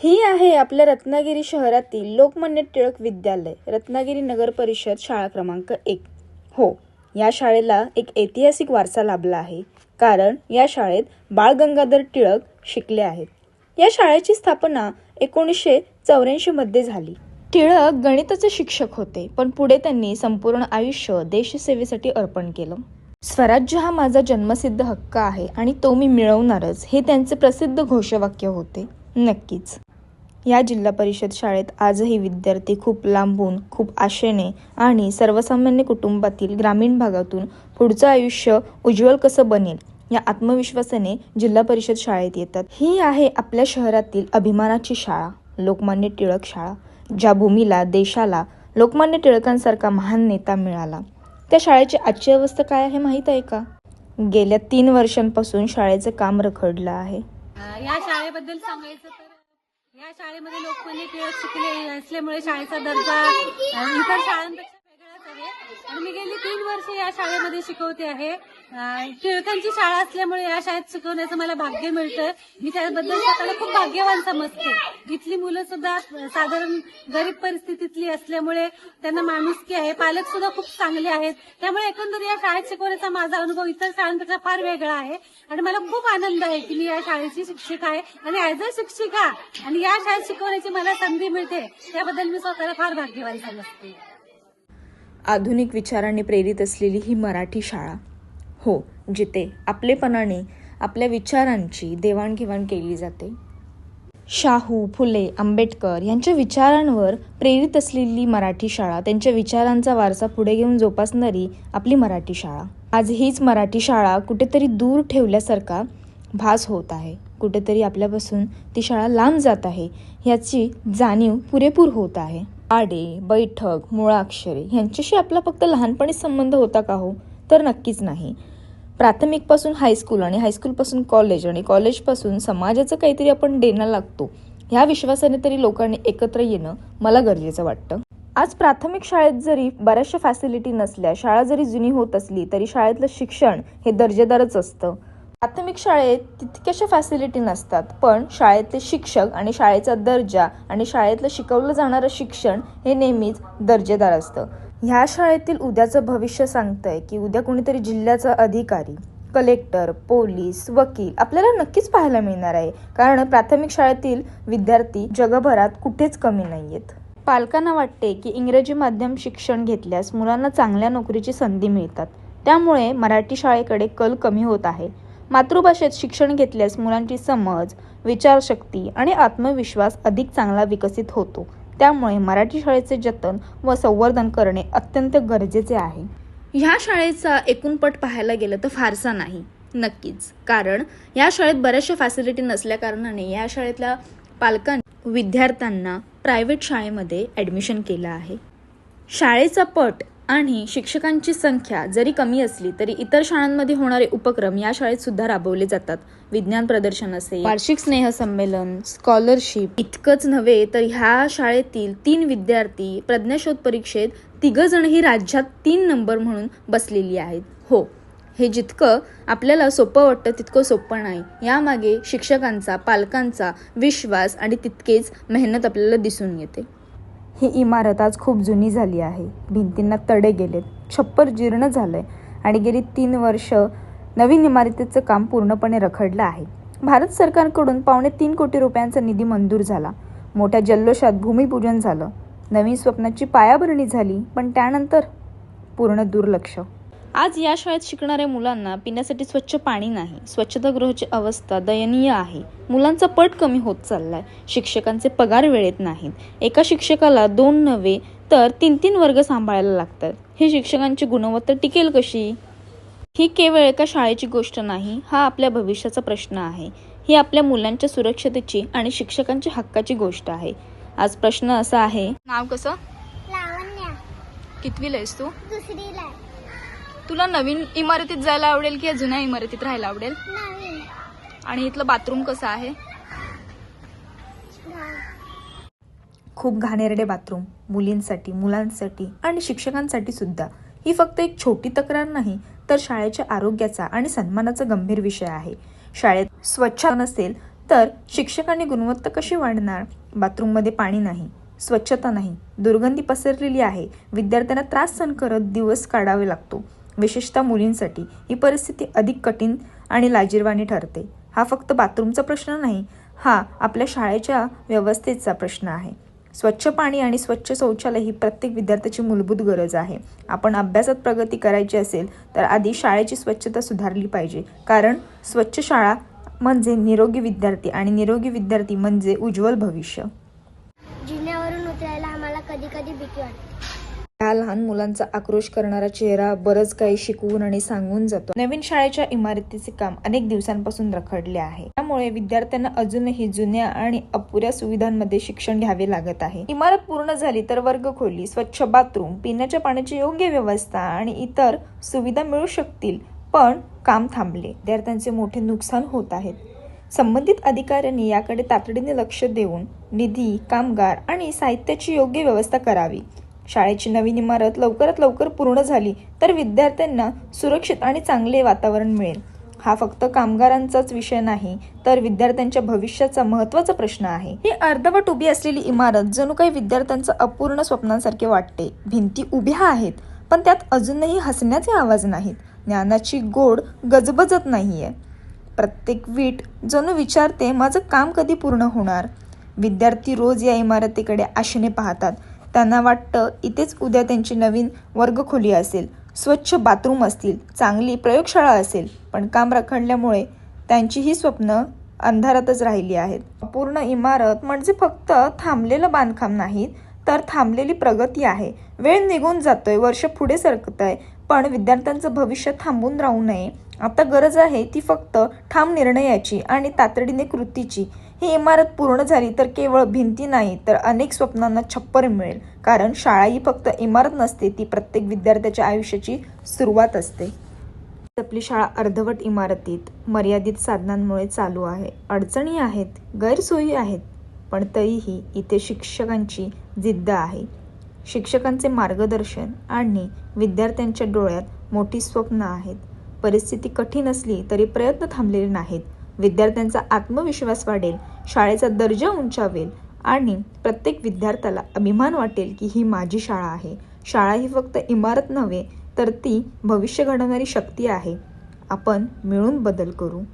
ही आहे आपल्या रत्नागिरी शहरातील लोकमान्य टिळक विद्यालय, रत्नागिरी नगर परिषद शाळा क्रमांक 1. हो, या शाळेला एक ऐतिहासिक वारसा लाभला आहे, कारण या शाळेत बाळ गंगाधर टिळक शिकले आहेत. या शाळेची स्थापना 1984 मध्ये झाली. टिळक गणिताचे शिक्षक होते, पण पुढे त्यांनी संपूर्ण आयुष्य देशसेवेसाठी अर्पण केलं. स्वराज्य हा माझा जन्मसिद्ध हक्क आहे आणि तो मी मिळवणारच, हे त्यांचे प्रसिद्ध घोषवाक्य होते. नक्कीच या जिल्हा परिषद शाळेत आजही विद्यार्थी खूप लांबून, खूप आशेने आणि सर्वसामान्य कुटुंबातील ग्रामीण भागातून पुढचं आयुष्य उज्ज्वल कसं बनेल या आत्मविश्वासाने जिल्हा परिषद शाळेत येतात. ही आहे आपल्या शहरातील अभिमानाची शाळा, लोकमान्य टिळक शाळा, ज्या भूमीला, देशाला लोकमान्य टिळकांसारखा महान नेता मिळाला. त्या शाळेची आजची अवस्था काय आहे माहीत आहे का? गेल्या 3 वर्षांपासून शाळेचं काम रखडलं आहे. या शाळेबद्दल सांगायचं तर या शाळेमध्ये लोकमान्य टिळक शिकले असल्यामुळे शाळेचा दर्जा इतर शाळांपेक्षा वेगळाच आहे. आणि मी गेली 3 वर्ष या शाळेमध्ये शिकवते आहे. टिळकांची शाळा असल्यामुळे या शाळेत शिकवण्याचं मला भाग्य मिळतं. मी त्याबद्दल स्वतःला खूप भाग्यवान समजते. इथली मुलं सुद्धा साधारण गरीब परिस्थितीतली असल्यामुळे त्यांना माणुसकी आहे. पालक सुद्धा खूप चांगले आहेत. त्यामुळे एकंदर या शाळेत शिकवण्याचा माझा अनुभव इतर शाळांपेक्षा फार वेगळा आहे आणि मला खूप आनंद आहे की मी या शाळेची शिक्षिका आहे आणि ऍज अ शिक्षिका आणि या शाळेत शिकवण्याची मला संधी मिळते, त्याबद्दल मी स्वतःला फार भाग्यवान समजते. आधुनिक विचारांनी प्रेरित असलेली ही मराठी शाळा, हो, जिथे आपलेपणाने आपल्या विचारांची देवाणघेवाण केली जाते. शाहू, फुले, आंबेडकर यांच्या विचारांवर प्रेरित असलेली मराठी शाळा, त्यांच्या विचारांचा वारसा पुढे घेऊन जोपासणारी आपली मराठी शाळा. आज हीच मराठी शाळा कुठेतरी दूर ठेवल्यासारखा भास होत आहे. कुठेतरी आपल्यापासून ती शाळा लांब जात आहे याची जाणीव पुरेपूर होत आहे. आडे, बैठक, मुळाक्षरे यांच्याशी आपला फक्त लहानपणी संबंध होता का हो? तर नक्कीच नाही. प्राथमिकपासून हायस्कूल आणि हायस्कूलपासून कॉलेज आणि कॉलेजपासून समाजाचं काहीतरी आपण देणं लागतो, ह्या विश्वासाने तरी लोकांनी एकत्र येणं मला गरजेचं वाटतं. आज प्राथमिक शाळेत जरी बऱ्याचशा फॅसिलिटी नसल्या, शाळा जरी जुनी होत असली तरी शाळेतलं शिक्षण हे दर्जेदारच असतं. प्राथमिक शाळेत तितक्याशा फॅसिलिटी नसतात, पण शाळेतले शिक्षक आणि शाळेचा दर्जा आणि शाळेतलं शिकवलं जाणारं शिक्षण हे नेहमीच दर्जेदार असतं. ह्या शाळेतील उद्याचं भविष्य सांगतंय की उद्या कोणीतरी जिल्ह्याचा अधिकारी, कलेक्टर, पोलीस, वकील आपल्याला नक्कीच पाहायला मिळणार आहे, कारण प्राथमिक शाळेतील विद्यार्थी जगभरात कुठेच कमी नाहीयेत. पालकांना वाटते की इंग्रजी माध्यम शिक्षण घेतल्यास मुलांना चांगल्या नोकरीची संधी मिळतात, त्यामुळे मराठी शाळेकडे कल कमी होत आहे. मातृभाषेत शिक्षण घेतल्यास मुलांची समज, विचारशक्ती आणि आत्मविश्वास अधिक चांगला विकसित होतो, त्यामुळे मराठी शाळेचे जतन व संवर्धन करणे अत्यंत गरजेचे आहे. ह्या शाळेचा एकूण पट पाहायला गेलं तर फारसा नाही, नक्कीच, कारण या शाळेत बऱ्याचशा फॅसिलिटी नसल्या कारणाने या शाळेतल्या पालकांनी विद्यार्थ्यांना प्रायव्हेट शाळेमध्ये ॲडमिशन केलं आहे. शाळेचा पट आणि शिक्षकांची संख्या जरी कमी असली तरी इतर शाळांमध्ये होणारे उपक्रम या शाळेत सुद्धा राबवले जातात. विज्ञान प्रदर्शन असेल, वार्षिक स्नेहसंमेलन, स्कॉलरशिप इतकंच नव्हे तर ह्या शाळेतील 3 विद्यार्थी प्रज्ञाशोध परीक्षेत 3 जणही राज्यात 3 नंबर म्हणून बसलेली आहेत. हो, हे जितकं आपल्याला सोपं वाटतं तितकं सोपं नाही. यामागे शिक्षकांचा, पालकांचा विश्वास आणि तितकेच मेहनत आपल्याला दिसून येते. ही इमारत आज खूप जुनी झाली आहे. भिंतींना तडे गेलेत, छप्पर जीर्ण झालंय आणि गेली 3 वर्ष नवीन इमारतीचं काम पूर्णपणे रखडलं आहे. भारत सरकारकडून 3.25 कोटी रुपयांचा निधी मंजूर झाला. मोठ्या जल्लोषात भूमिपूजन झालं, नवीन स्वप्नाची पायाभरणी झाली, पण त्यानंतर पूर्ण दुर्लक्ष. आज या शाळेत शिकणाऱ्या मुलांना पिण्यासाठी स्वच्छ पाणी नाही. स्वच्छतागृहाची अवस्था दयनीय आहे. मुलांचा पट कमी होत चाललाय. शिक्षकांचे पगार वेळेत नाहीत. एका शिक्षकाला 2 नव्हे तर 3 वर्ग सांभाळायला लागतात. हे शिक्षकांची गुणवत्ता टिकेल कशी? ही केवळ एका शाळेची गोष्ट नाही, हा आपल्या भविष्याचा प्रश्न आहे. ही आपल्या मुलांच्या सुरक्षतेची आणि शिक्षकांच्या हक्काची गोष्ट आहे. आज प्रश्न असा आहे, नाव कसं? लावण्या. कितवीला आहेस तू? 2रीला. तुला नवीन इमारतीत जायला आवडेल की जुन्या इमारतीत राहायला आवडेल? नवीन. आणि इथलं बाथरूम कसं आहे? खूप घाणेरडे बाथरूम, मुलींसाठी, मुलांसाठी आणि शिक्षकांसाठी सुद्धा. ही फक्त एक छोटी तक्रार नाही, तर शाळेच्या आरोग्याचा आणि सन्मानाचा गंभीर विषय आहे. शाळेत स्वच्छ नसेल तर शिक्षकांनी गुणवत्ता कशी वाढणार? बाथरूममध्ये पाणी नाही, स्वच्छता नाही, दुर्गंधी पसरलेली आहे, विद्यार्थ्यांना त्रास सहन करत दिवस काढावे लागतो. विशेषतः मुलींसाठी ही परिस्थिती अधिक कठीण आणि लाजिरवाणी ठरते. हा फक्त बाथरूमचा प्रश्न नाही, हा आपल्या शाळेच्या व्यवस्थेचा प्रश्न आहे. स्वच्छ पाणी आणि स्वच्छ शौचालय ही प्रत्येक विद्यार्थ्याची मूलभूत गरज आहे. आपण अभ्यासात प्रगती करायची असेल तर आधी शाळेची स्वच्छता सुधारली पाहिजे, कारण स्वच्छ शाळा म्हणजे निरोगी विद्यार्थी आणि निरोगी विद्यार्थी म्हणजे उज्ज्वल भविष्य. जिन्यावरून उतरायला आम्हाला कधी कधी भीती वाटते. ह्या लहान मुलांचा आक्रोश करणारा चेहरा बरंच काही शिकवून आणि सांगून जातो. नवीन शाळेच्या इमारतीचे काम अनेक दिवसांपासून रखडले आहे. त्यामुळे विद्यार्थ्यांना अजूनही जुन्या आणि अपुऱ्या सुविधांमध्ये शिक्षण घ्यावे लागत आहे. इमारत पूर्ण झाली तर वर्गखोली, स्वच्छ बाथरूम, पिण्याच्या पाण्याची योग्य व्यवस्था आणि इतर सुविधा मिळू शकतील, पण काम थांबले. विद्यार्थ्यांचे मोठे नुकसान होत आहेत. संबंधित अधिकाऱ्यांनी याकडे तातडीने लक्ष देऊन निधी, कामगार आणि साहित्याची योग्य व्यवस्था करावी. शाळेची नवीन इमारत लवकरात लवकर पूर्ण झाली तर विद्यार्थ्यांना सुरक्षित आणि चांगले वातावरण मिळेल. हा फक्त कामगारांचाच विषय नाही, तर विद्यार्थ्यांच्या भविष्याचा महत्त्वाचा प्रश्न आहे. ही अर्धवट उभी असलेली इमारत जणू काही विद्यार्थ्यांचं अपूर्ण स्वप्नांसारखे वाटते. भिंती उभ्या आहेत, पण त्यात अजूनही हसण्याचे आवाज नाहीत. ज्ञानाची गोड गजबजत नाहीये. प्रत्येक वीट जणू विचारते, माझं काम कधी पूर्ण होणार? विद्यार्थी रोज या इमारतीकडे आशेने पाहतात. त्यांना वाटतं इथेच उद्या त्यांची नवीन वर्गखोली असेल, स्वच्छ बाथरूम असतील, चांगली प्रयोगशाळा असेल. पण काम रखडल्यामुळे त्यांची ही स्वप्न अंधारातच राहिली आहेत. अपूर्ण इमारत म्हणजे फक्त थांबलेलं बांधकाम नाही, तर थांबलेली प्रगती आहे. वेळ निघून जातोय, वर्ष पुढे सरकतंय, पण विद्यार्थ्यांचं भविष्य थांबून राहू नये. आता गरज आहे ती फक्त ठाम निर्णयाची आणि तातडीने कृतीची. ही इमारत पूर्ण झाली तर केवळ भिंती नाही, तर अनेक स्वप्नांना छप्पर मिळेल. कारण शाळा ही फक्त इमारत नसते, ती प्रत्येक विद्यार्थ्याच्या आयुष्याची सुरुवात असते. आपली शाळा अर्धवट इमारतीत, मर्यादित साधनांमुळे चालू आहे. अडचणी आहेत, गैरसोयी आहेत, पण तरीही इथे शिक्षकांची जिद्द आहे. शिक्षकांचे मार्गदर्शन आणि विद्यार्थ्यांच्या डोळ्यात मोठी स्वप्न आहेत. परिस्थिती कठीण असली तरी प्रयत्न थांबलेले नाहीत. विद्यार्थ्यांचा आत्मविश्वास वाढेल, शाळेचा दर्जा उंचावेल आणि प्रत्येक विद्यार्थ्याला अभिमान वाटेल की ही माझी शाळा आहे. शाळा ही फक्त इमारत नव्हे, तर ती भविष्य घडवणारी शक्ती आहे. आपण मिळून बदल करू.